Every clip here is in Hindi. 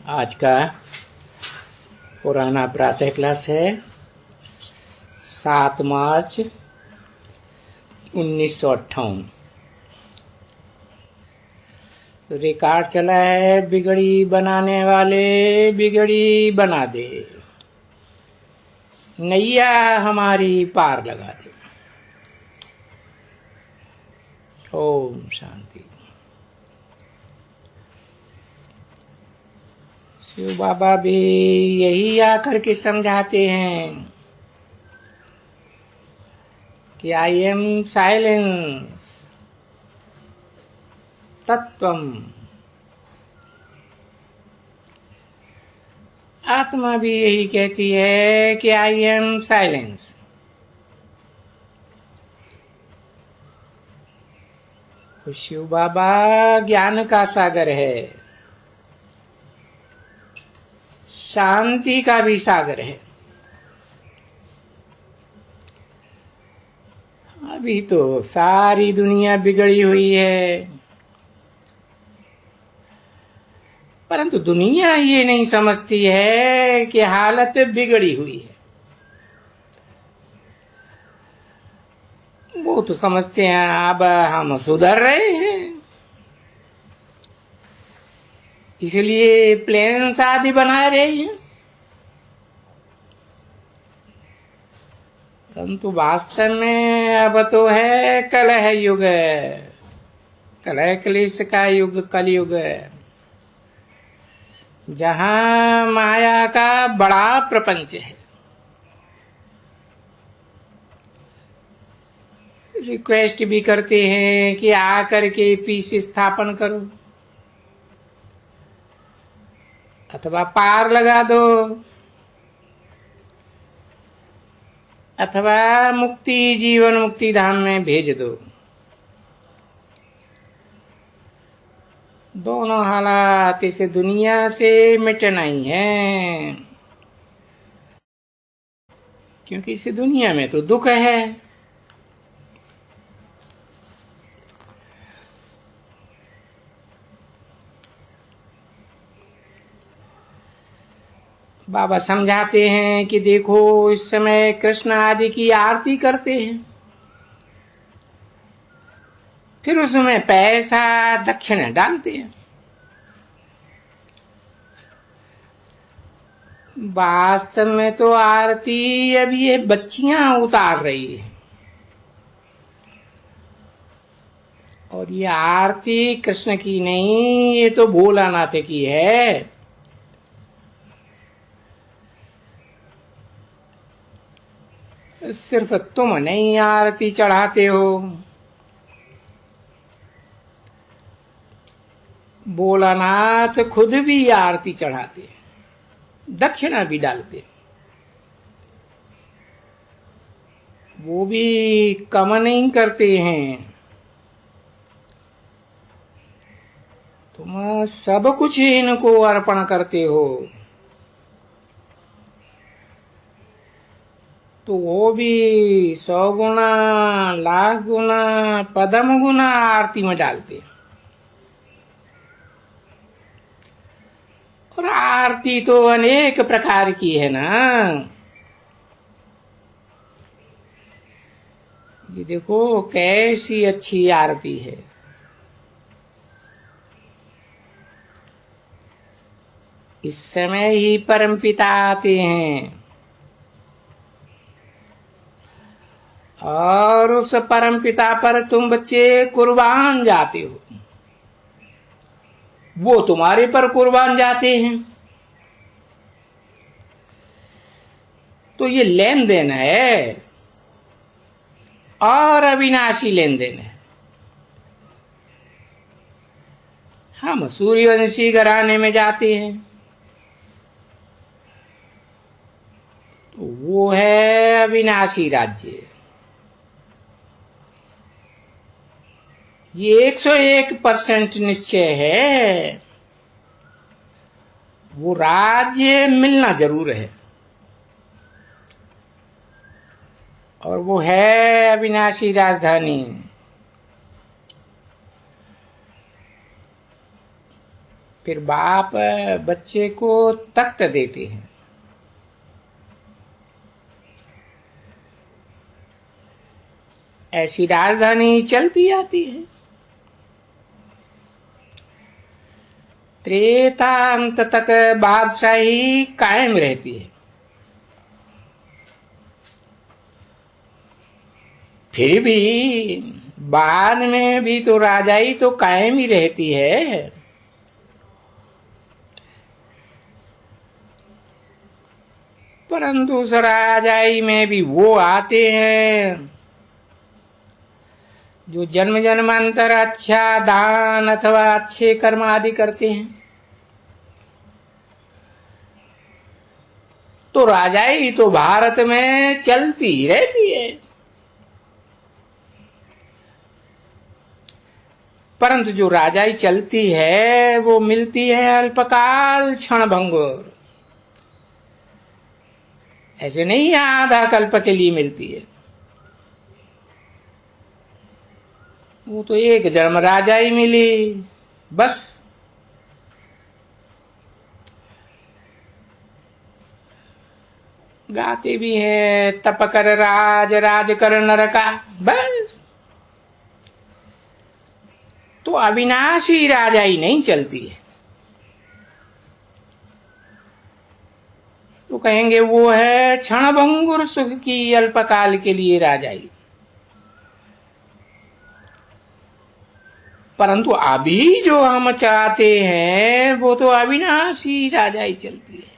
आज का पुराना प्रातः क्लास है 7 मार्च 1958। रिकॉर्ड चला है, बिगड़ी बनाने वाले बिगड़ी बना दे, नैया हमारी पार लगा दे। ओम शांति। शिव बाबा भी यही आकर के समझाते हैं कि आई एम साइलेंस तत्वम। आत्मा भी यही कहती है कि आई एम साइलेंस। शिव बाबा ज्ञान का सागर है, शांति का भी सागर है। अभी तो सारी दुनिया बिगड़ी हुई है, परंतु दुनिया ये नहीं समझती है कि हालत बिगड़ी हुई है। वो तो समझते हैं अब हम सुधर रहे हैं, इसलिए प्लान आदि बना रहे हैं। परंतु वास्तव में अब तो है कलह युग, कलह क्लेश का युग, कलयुग, जहां माया का बड़ा प्रपंच है। रिक्वेस्ट भी करते हैं कि आकर के पीस स्थापन करो अथवा पार लगा दो अथवा मुक्ति जीवन मुक्ति धाम में भेज दो। दोनों हालात इस दुनिया से मिटना ही है, क्योंकि इस दुनिया में तो दुख है। बाबा समझाते हैं कि देखो, इस समय कृष्ण आदि की आरती करते हैं, फिर उसमें पैसा दक्षिणा डालते हैं। वास्तव में तो आरती अब ये बच्चियां उतार रही है, और ये आरती कृष्ण की नहीं, ये तो भोलानाथ की है। सिर्फ तुम नहीं आरती चढ़ाते हो, भोलानाथ खुद भी आरती चढ़ाते, दक्षिणा भी डालते। वो भी कम नहीं करते हैं। तुम सब कुछ इनको अर्पण करते हो, तो वो भी 100 गुना, लाख गुना, पदम गुना आरती में डालते। और आरती तो अनेक प्रकार की है ना। ये देखो कैसी अच्छी आरती है। इस समय ही परमपिता आते हैं और उस परमपिता पर तुम बच्चे कुर्बान जाते हो, वो तुम्हारे पर कुर्बान जाते हैं। तो ये लेन देन है, और अविनाशी लेन देन है। हम सूर्यवंशी घराने में जाते हैं, तो वो है अविनाशी राज्य। ये 101% निश्चय है, वो राज्य मिलना जरूर है, और वो है अविनाशी राजधानी। फिर बाप बच्चे को तख्त देते हैं। ऐसी राजधानी चलती आती है। त्रेतांत तक बादशाही कायम रहती है। फिर भी बाद में भी तो राजाई तो कायम ही रहती है। परंतु उस राजाई में भी वो आते हैं जो जन्म जन्मांतर अच्छा दान अथवा अच्छे कर्म आदि करते हैं। तो राजाई तो भारत में चलती रहती है। परंतु जो राजाई चलती है वो मिलती है अल्पकाल क्षण भंगुर। ऐसे नहीं आधा कल्प के लिए मिलती है। वो तो एक जन्म राजाई मिली बस। गाते भी है तप कर राज राज कर नर का, बस। तो अविनाशी राजाई नहीं चलती है। तो कहेंगे वो है क्षणभंगुर सुख की अल्पकाल के लिए राजाई। परंतु अभी जो हम चाहते हैं वो तो अविनाशी राजाई चलती है,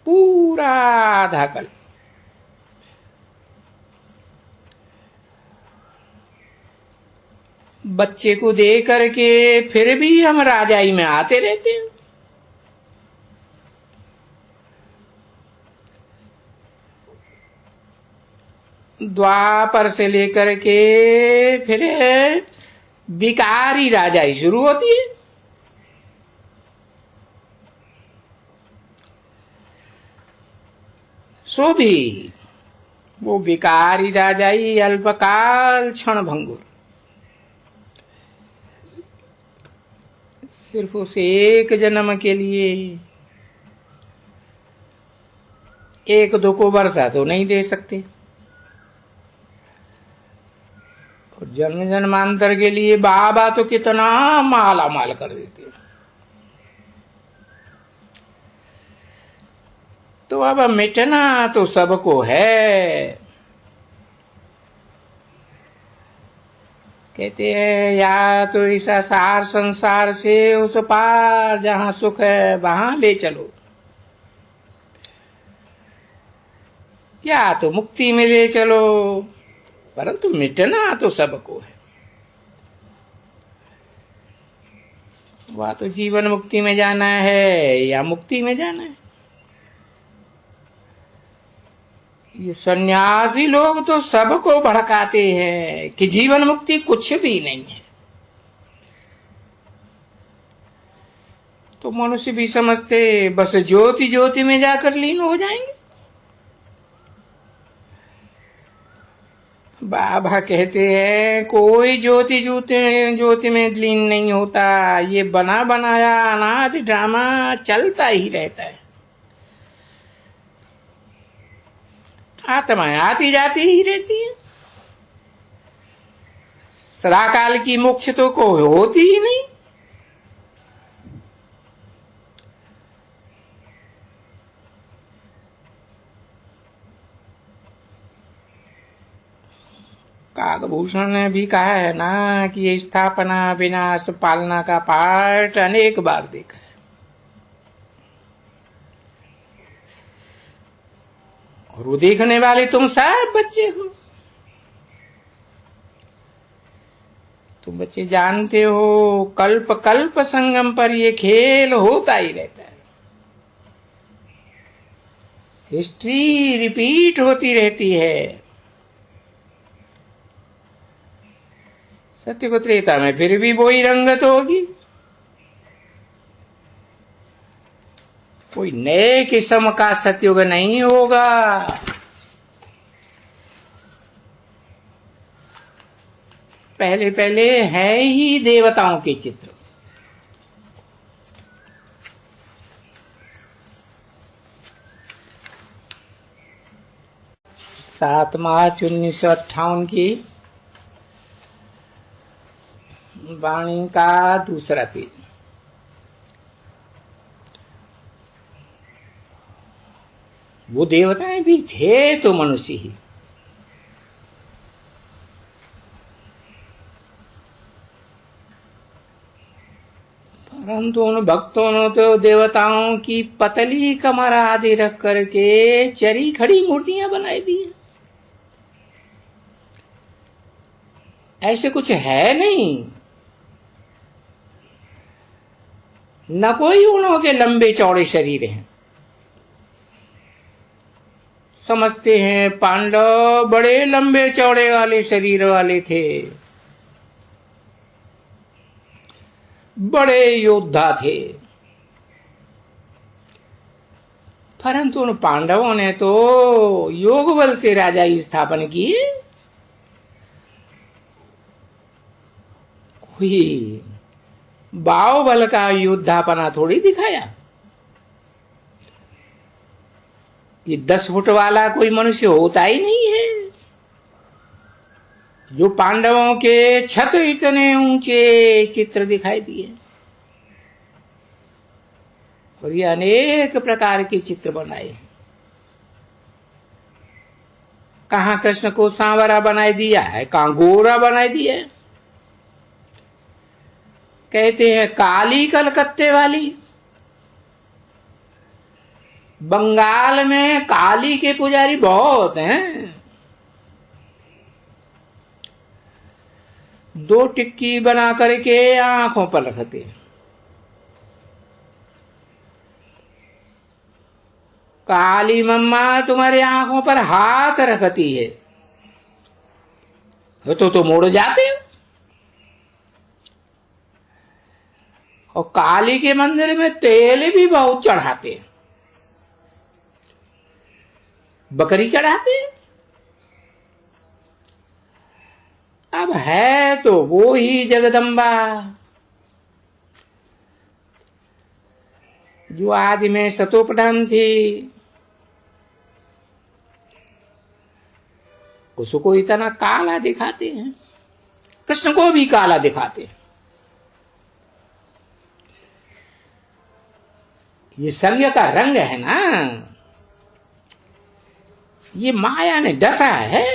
पूरा आधा कल्प। बच्चे को दे करके फिर भी हम राजाई में आते रहते हैं। द्वापर से लेकर के फिर विकारी राजाई शुरू होती है। सो भी वो विकारी राजाई अल्पकाल क्षण भंगुर। सिर्फ उस एक जन्म के लिए एक दो को वर्षा तो नहीं दे सकते, और जन्म जन्मांतर के लिए बाबा तो कितना माला माल कर देते। तो अब मिटना तो सबको है। कहते हैं या तो इस सार संसार से उस पार जहां सुख है वहां ले चलो, या तो मुक्ति में ले चलो, परंतु मिटना तो सबको है। वह तो जीवन मुक्ति में जाना है या मुक्ति में जाना है। ये सन्यासी लोग तो सबको भड़काते हैं कि जीवन मुक्ति कुछ भी नहीं है। तो मनुष्य भी समझते बस ज्योति ज्योति में जाकर लीन हो जाएंगे। बाबा कहते हैं कोई ज्योति ज्योति में लीन नहीं होता। ये बना बनाया अनादि ड्रामा चलता ही रहता है। आत्माएं आती जाती ही रहती है। सदाकाल की मोक्ष तो कोई होती ही नहीं। काकभूषण ने भी कहा है ना कि ये स्थापना विनाश पालना का पाठ अनेक बार देखा है। और वो देखने वाले तुम सब बच्चे हो। तुम बच्चे जानते हो कल्प कल्प संगम पर ये खेल होता ही रहता है। हिस्ट्री रिपीट होती रहती है। सत्य को त्रेता में फिर भी वही रंगत होगी। कोई नए किस्म का सतयुग नहीं होगा। पहले पहले है ही देवताओं के चित्र। 7 मार्च 1958 की वाणी का दूसरा पेज। वो देवताएं भी थे तो मनुष्य ही। परंतु उन भक्तों ने तो देवताओं की पतली कमर आदि रख करके चरी खड़ी मूर्तियां बनाई दी। ऐसे कुछ है नहीं, न कोई उन्हों के लंबे चौड़े शरीर हैं। समझते हैं पांडव बड़े लंबे चौड़े वाले शरीर वाले थे, बड़े योद्धा थे। परंतु उन पांडवों ने तो योग बल से राजाई स्थापन की। कोई बाहुबल का योद्धापना थोड़ी दिखाया। ये 10 फुट वाला कोई मनुष्य होता ही नहीं है जो पांडवों के छत इतने ऊंचे चित्र दिखाई दिए। और ये अनेक प्रकार के चित्र बनाए। कहां कृष्ण को सांवरा बनाई दिया है, कहां गोरा बनाई दिया है। कहते हैं काली कलकत्ते वाली। बंगाल में काली के पुजारी बहुत हैं। 2 टिक्की बना करके आंखों पर रखते हैं। काली मम्मा तुम्हारे आंखों पर हाथ रखती है तो मुड़ जाते हो। और काली के मंदिर में तेल भी बहुत चढ़ाते हैं। बकरी चढ़ाते हैं। अब है तो वो ही जगदम्बा जो आदि में सतोप्रधान थी, उसको इतना काला दिखाते हैं। कृष्ण को भी काला दिखाते हैं। ये शरीर का रंग है ना, ये माया ने डसा है।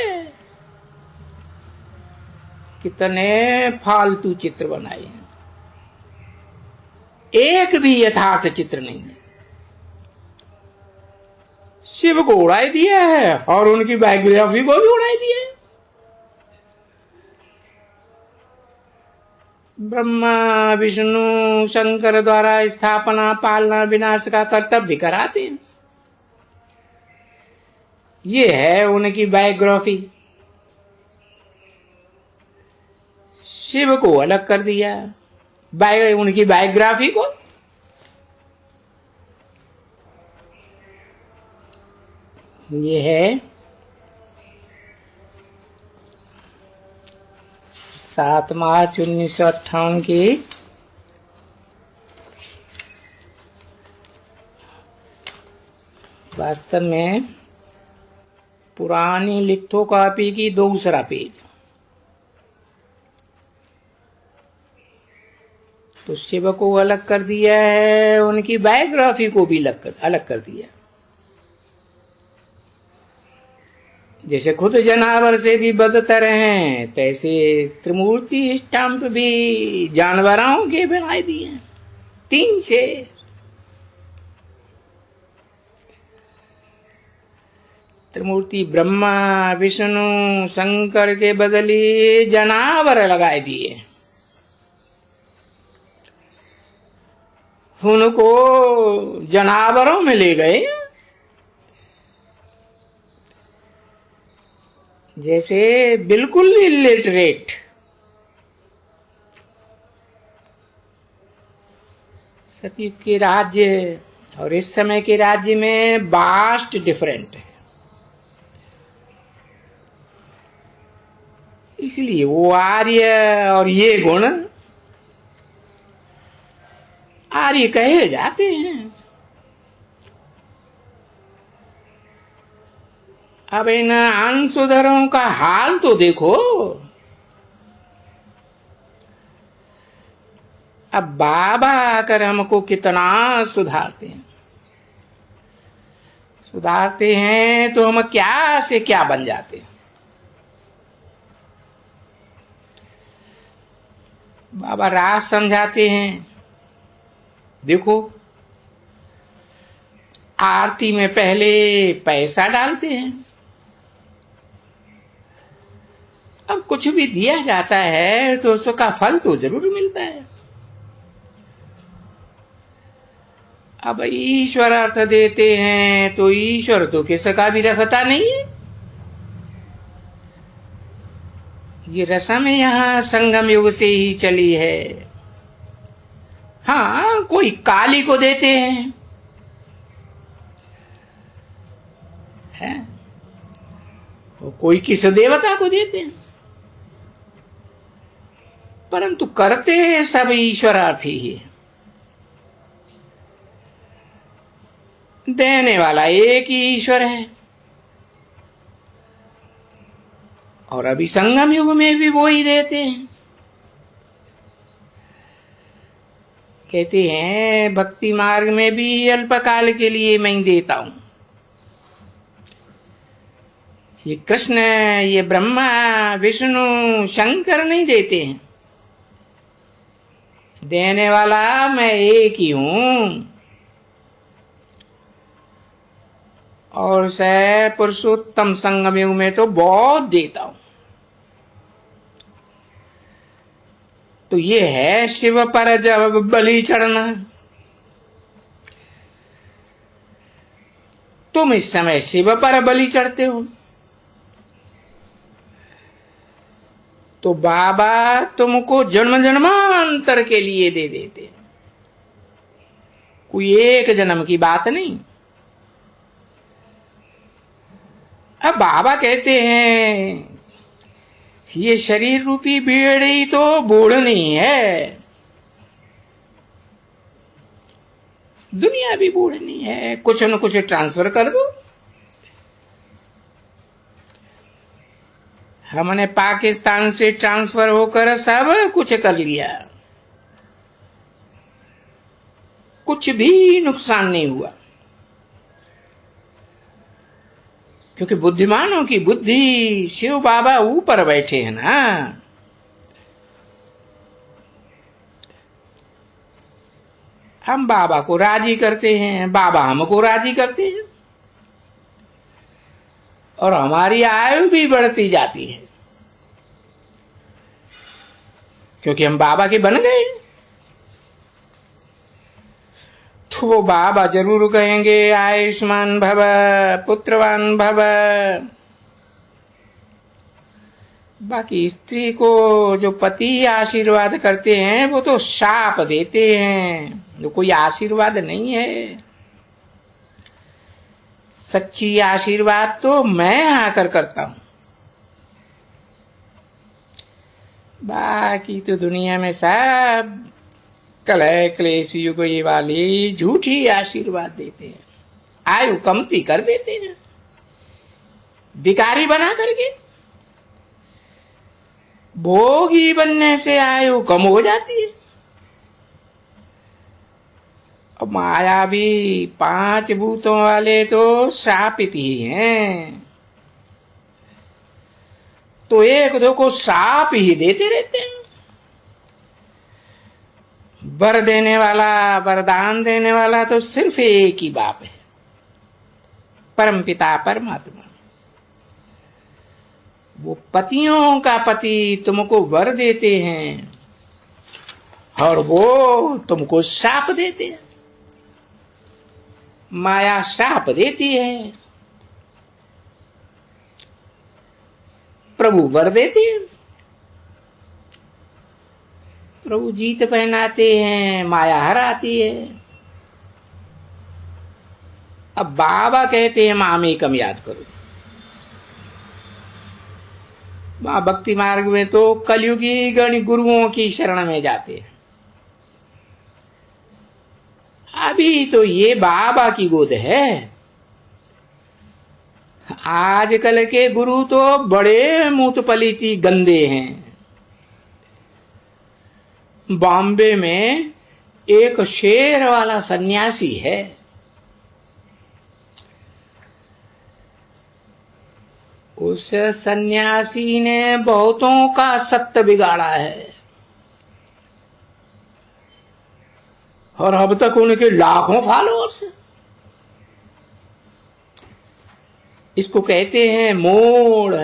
कितने फालतू चित्र बनाए हैं, एक भी यथार्थ चित्र नहीं है। शिव को उड़ाई दिया है और उनकी बायोग्राफी को भी उड़ाई दिया है। ब्रह्मा विष्णु शंकर द्वारा स्थापना पालना विनाश का कर्तव्य कराते हैं। ये है उनकी बायोग्राफी। शिव को अलग कर दिया, उनकी बायोग्राफी को। ये है 7 मार्च 1958 की वास्तव में पुरानी लिथोकॉपी की दूसरा पेज। तो शिव को अलग कर दिया है, उनकी बायोग्राफी को भी अलग कर दिया। जैसे खुद जनावर से भी बदतर हैं, तैसे त्रिमूर्ति स्टंप भी जानवरों के बनाए दिए हैं। 3 शेर। त्रिमूर्ति ब्रह्मा विष्णु शंकर के बदले जनावर लगाए दिए। उनको जनावरों में ले गए। जैसे बिल्कुल इलिटरेट। सतयुग के राज्य और इस समय के राज्य में वास्ट डिफरेंट है। इसलिए वो आर्य और ये गुण आर्य कहे जाते हैं। अब इन अंशुधरों का हाल तो देखो। अब बाबा आकर हमको कितना सुधारते हैं। सुधारते हैं तो हम क्या से क्या बन जाते हैं। बाबा राह समझाते हैं। देखो, आरती में पहले पैसा डालते हैं। अब कुछ भी दिया जाता है तो उसका फल तो जरूर मिलता है। अब ईश्वर अर्थ देते हैं तो ईश्वर तो किसका भी रखता नहीं है। ये रस्म यहाँ संगम युग से ही चली है। हाँ, कोई काली को देते हैं, है? कोई किस देवता को देते हैं, परंतु करते सब ईश्वरार्थी ही है। देने वाला एक ही ईश्वर है। और अभी संगम युग में भी वो ही देते हैं। कहते हैं भक्ति मार्ग में भी अल्पकाल के लिए मैं ही देता हूं। ये कृष्ण, ये ब्रह्मा, विष्णु, शंकर नहीं देते हैं। देने वाला मैं एक ही हूं। और से पुरुषोत्तम संगम युग में तो बहुत देता हूं। तो ये है शिव पर जब बलि चढ़ना। तुम इस समय शिव पर बलि चढ़ते हो तो बाबा तुमको जन्म जन्मांतर के लिए दे देते। कोई एक जन्म की बात नहीं। अब बाबा कहते हैं ये शरीर रूपी बेड़ी तो बूढ़नी है, दुनिया भी बूढ़नी है, कुछ न कुछ ट्रांसफर कर दो। हमने पाकिस्तान से ट्रांसफर होकर सब कुछ कर लिया, कुछ भी नुकसान नहीं हुआ, क्योंकि बुद्धिमानों की बुद्धि शिव बाबा ऊपर बैठे हैं ना। हम बाबा को राजी करते हैं, बाबा हमको राजी करते हैं, और हमारी आयु भी बढ़ती जाती है, क्योंकि हम बाबा के बन गए। तो वो बाबा जरूर कहेंगे आयुष्मान भव, पुत्रवान भव। बाकी स्त्री को जो पति आशीर्वाद करते हैं वो तो शाप देते हैं, जो कोई आशीर्वाद नहीं है। सच्ची आशीर्वाद तो मैं आकर करता हूं। बाकी तो दुनिया में सब कलह क्लेश युग ये वाली झूठी आशीर्वाद देते हैं, आयु कमती कर देते हैं, भिखारी बना करके। भोगी बनने से आयु कम हो जाती है। अब माया भी 5 भूतों वाले तो श्रापित ही हैं, तो एक दो को श्राप ही देते रहते हैं। वर देने वाला, वरदान देने वाला तो सिर्फ एक ही बाप है, परमपिता परमात्मा। वो पतियों का पति तुमको वर देते हैं और वो तुमको शाप देते हैं। माया शाप देती है, प्रभु वर देते हैं। प्रभु जीत पहनाते हैं, माया हराती है। अब बाबा कहते हैं मामेकम याद करो। भक्ति मार्ग में तो कलयुगी गण गुरुओं की शरण में जाते हैं। अभी तो ये बाबा की गोद है। आजकल के गुरु तो बड़े मूतपलीती गंदे हैं। बॉम्बे में एक शेर वाला सन्यासी है, उस सन्यासी ने बहुतों का सत्य बिगाड़ा है और अब तक उनके लाखों फॉलोअर्स। इसको कहते हैं मूढ़,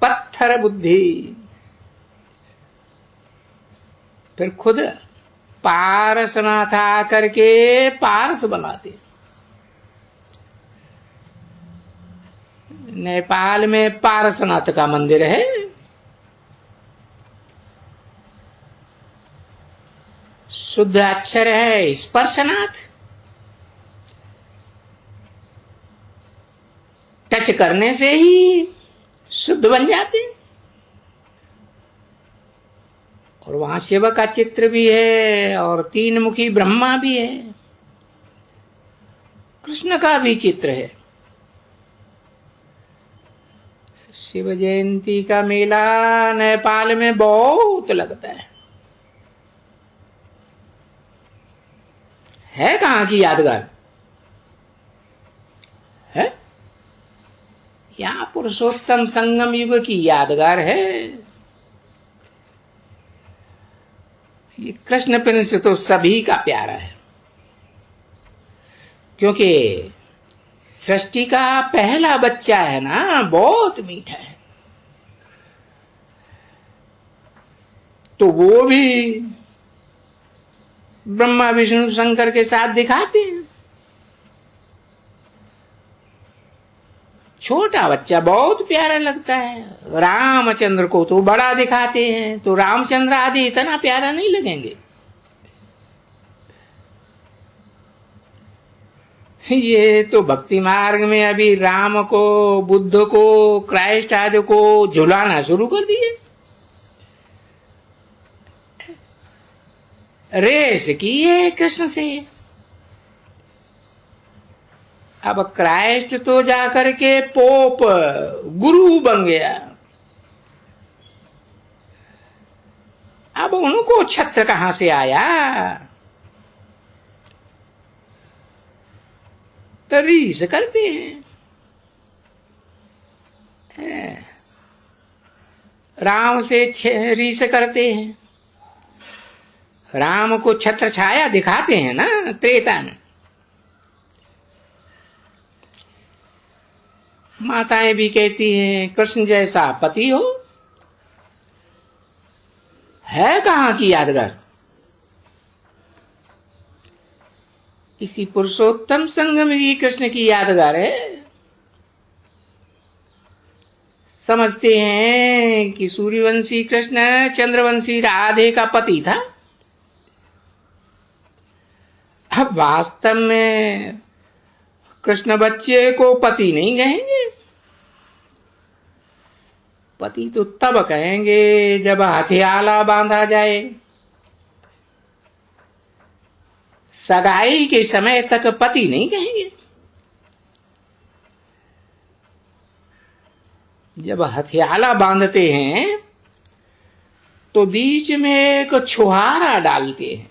पत्थर बुद्धि। फिर खुद पारसनाथ आकर के पारस बनाते। नेपाल में पारसनाथ का मंदिर है। शुद्ध अक्षर है स्पर्शनाथ, टच करने से ही शुद्ध बन जाते हैं। और वहां शिव का चित्र भी है और तीन मुखी ब्रह्मा भी है, कृष्ण का भी चित्र है। शिव जयंती का मेला नेपाल में बहुत लगता है कहां की यादगार है? यहां पुरुषोत्तम संगम युग की यादगार है। ये कृष्ण प्रिंस तो सभी का प्यारा है, क्योंकि सृष्टि का पहला बच्चा है ना, बहुत मीठा है। तो वो भी ब्रह्मा विष्णु शंकर के साथ दिखाते हैं। छोटा बच्चा बहुत प्यारा लगता है। रामचंद्र को तो बड़ा दिखाते हैं, तो रामचंद्र आदि इतना प्यारा नहीं लगेंगे। ये तो भक्ति मार्ग में अभी राम को, बुद्ध को, क्राइस्ट आदि को झुलाना शुरू कर दिए। रेस की है कृष्ण से। अब क्राइस्ट तो जाकर के पोप गुरु बन गया। अब उनको छत्र कहां से आया? तो रीस करते हैं। राम से रीस करते हैं। राम को छत्र छाया दिखाते हैं ना त्रेता में। माताएं भी कहती हैं कृष्ण जैसा पति हो। है कहां की यादगार? इसी पुरुषोत्तम संगम की कृष्ण की यादगार है। समझते हैं कि सूर्यवंशी कृष्ण चंद्रवंशी राधे का पति था। अब वास्तव में कृष्ण बच्चे को पति नहीं कहेंगे। पति तो तब कहेंगे जब हथियाला बांधा जाए। सगाई के समय तक पति नहीं कहेंगे। जब हथियाला बांधते हैं तो बीच में एक छुहारा डालते हैं।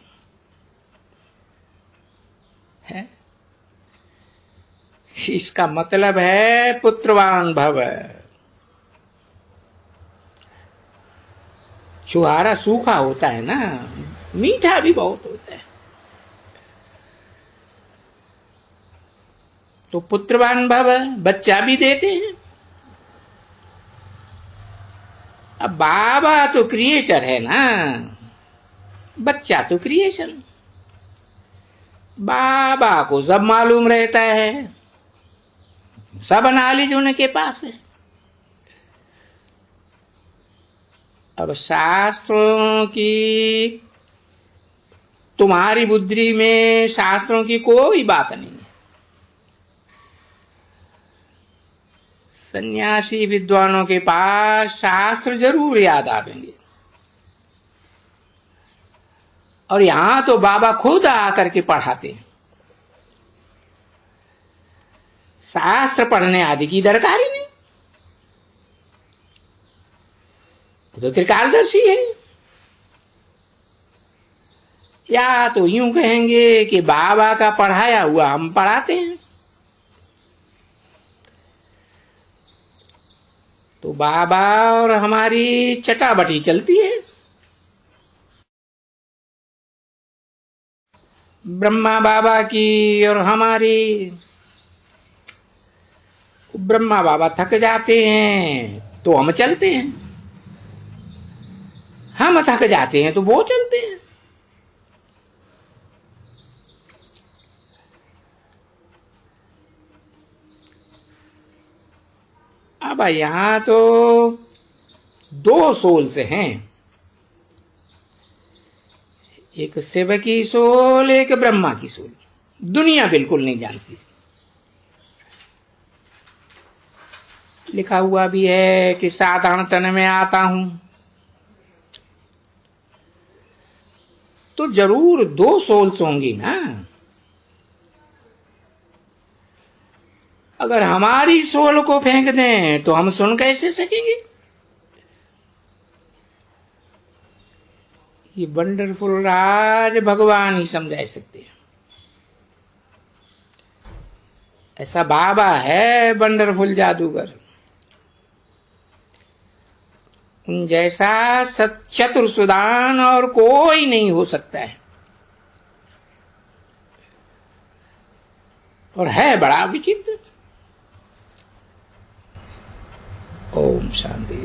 इसका मतलब है पुत्रवान भव। छुहारा सूखा होता है ना, मीठा भी बहुत होता है। तो पुत्रवान भव, बच्चा भी देते हैं। अब बाबा तो क्रिएटर है ना, बच्चा तो क्रिएशन। बाबा को सब मालूम रहता है, सब नॉलेज उनके पास है। अब शास्त्रों की, तुम्हारी बुद्धि में शास्त्रों की कोई बात नहीं है। सन्यासी विद्वानों के पास शास्त्र जरूर याद आवेंगे। और यहां तो बाबा खुद आकर के पढ़ाते हैं। शास्त्र पढ़ने आदि की दरकार ही नहीं, तो त्रिकालदर्शी है। या तो यूं कहेंगे कि बाबा का पढ़ाया हुआ हम पढ़ाते हैं। तो बाबा और हमारी चटाबटी चलती है। ब्रह्मा बाबा की और हमारी। ब्रह्मा बाबा थक जाते हैं तो हम चलते हैं, हम थक जाते हैं तो वो चलते हैं। अब यहां तो दो सोल्स हैं, एक शिव की सोल, एक ब्रह्मा की सोल। दुनिया बिल्कुल नहीं जानती। लिखा हुआ भी है कि साधारण तन में आता हूं, तो जरूर दो सोल्स होंगी ना। अगर हमारी सोल को फेंक दें तो हम सुन कैसे सकेंगे? ये वंडरफुल राज भगवान ही समझा सकते हैं। ऐसा बाबा है वंडरफुल जादूगर, उन जैसा चतुर सुदान और कोई नहीं हो सकता है, और है बड़ा विचित्र। ओम शांति।